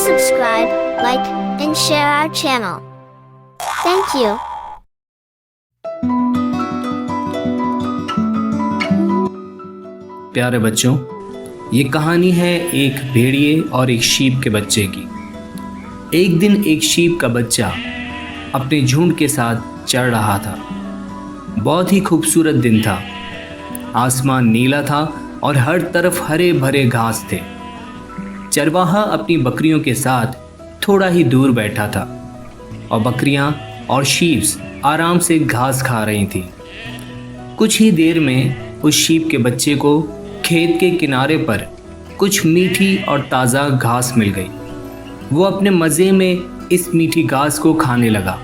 subscribe, like, and share our channel. Thank you. प्यारे बच्चों, ये कहानी है एक भेड़िए और एक शीप के बच्चे की। एक दिन एक शीप का बच्चा अपने झुंड के साथ चल रहा था। बहुत ही खूबसूरत दिन था। आसमान नीला था और हर तरफ हरे भरे घास थे। चरवाहा अपनी बकरियों के साथ थोड़ा ही दूर बैठा था और बकरियां और शीप्स आराम से घास खा रही थीं। कुछ ही देर में उस शीप के बच्चे को खेत के किनारे पर कुछ मीठी और ताज़ा घास मिल गई। वो अपने मज़े में इस मीठी घास को खाने लगा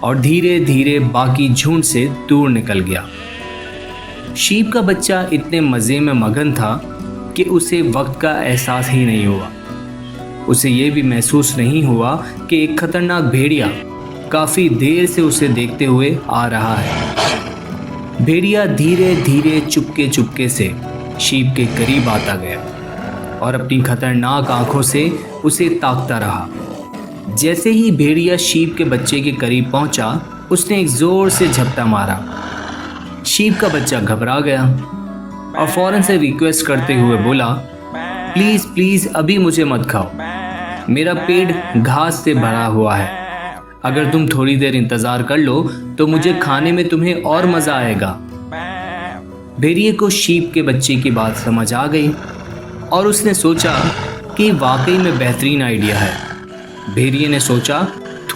और धीरे धीरे बाकी झुंड से दूर निकल गया। शीप का बच्चा इतने मज़े में मगन था कि उसे वक्त का एहसास ही नहीं हुआ। उसे ये भी महसूस नहीं हुआ कि एक खतरनाक भेड़िया काफ़ी देर से उसे देखते हुए आ रहा है। भेड़िया धीरे धीरे चुपके चुपके से शीप के करीब आता गया और अपनी खतरनाक आंखों से उसे ताकता रहा। जैसे ही भेड़िया शीप के बच्चे के करीब पहुंचा, उसने एक जोर से झपटा मारा। शीप का बच्चा घबरा गया और फौरन से रिक्वेस्ट करते हुए बोला, प्लीज़ प्लीज़ अभी मुझे मत खाओ, मेरा पेट घास से भरा हुआ है। अगर तुम थोड़ी देर इंतज़ार कर लो तो मुझे खाने में तुम्हें और मज़ा आएगा। भेड़िए को शीप के बच्चे की बात समझ आ गई और उसने सोचा कि वाकई में बेहतरीन आइडिया है। भेड़िए ने सोचा,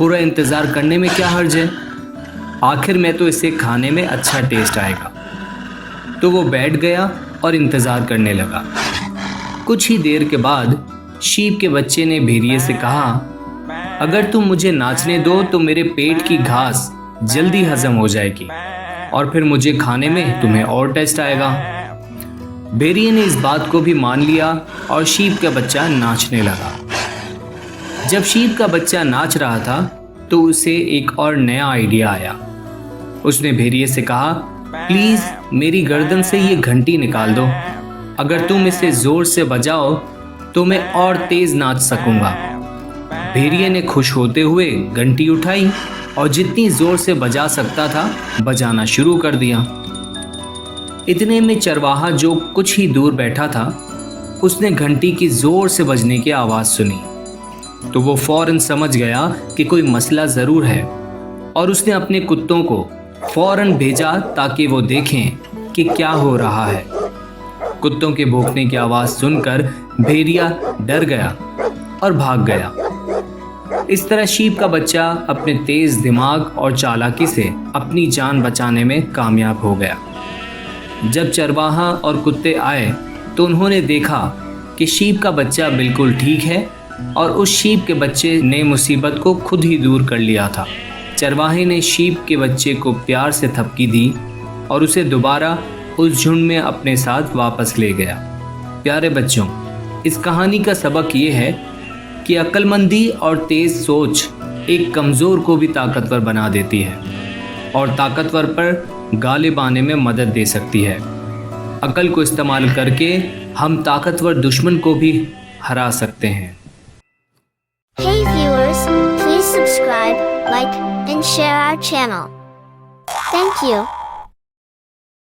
थोड़ा इंतज़ार करने में क्या हर्ज है, आखिर में तो इसे खाने में अच्छा टेस्ट आएगा। तो वो बैठ गया और इंतज़ार करने लगा। कुछ ही देर के बाद शीप के बच्चे ने भेड़िए से कहा, अगर तुम मुझे नाचने दो तो मेरे पेट की घास जल्दी हजम हो जाएगी और फिर मुझे खाने में तुम्हें और टेस्ट आएगा। भेड़िए ने इस बात को भी मान लिया और शीप का बच्चा नाचने लगा। जब शीप का बच्चा नाच रहा था तो उसे एक और नया आइडिया आया। उसने भेड़िए से कहा, प्लीज़ मेरी गर्दन से ये घंटी निकाल दो, अगर तुम इसे ज़ोर से बजाओ तो मैं और तेज़ नाच सकूंगा। भेड़िए ने खुश होते हुए घंटी उठाई और जितनी ज़ोर से बजा सकता था बजाना शुरू कर दिया। इतने में चरवाहा जो कुछ ही दूर बैठा था, उसने घंटी की ज़ोर से बजने की आवाज़ सुनी तो वो फौरन समझ गया कि कोई मसला ज़रूर है और उसने अपने कुत्तों को फौरन भेजा ताकि वो देखें कि क्या हो रहा है। कुत्तों के भौंकने की आवाज़ सुनकर भेड़िया डर गया और भाग गया। इस तरह शीप का बच्चा अपने तेज़ दिमाग और चालाकी से अपनी जान बचाने में कामयाब हो गया। जब चरवाहा और कुत्ते आए तो उन्होंने देखा कि शीप का बच्चा बिल्कुल ठीक है और उस शीप के बच्चे ने मुसीबत को खुद ही दूर कर लिया था। चरवाहे ने शीप के बच्चे को प्यार से थपकी दी और उसे दोबारा उस झुंड में अपने साथ वापस ले गया। प्यारे बच्चों, इस कहानी का सबक ये है कि अक्लमंदी और तेज़ सोच एक कमज़ोर को भी ताकतवर बना देती है और ताकतवर पर गालिब आने में मदद दे सकती है। अक्ल को इस्तेमाल करके हम ताकतवर दुश्मन को भी हरा सकते हैं। Hey viewers, please subscribe, like, and share our channel. Thank you.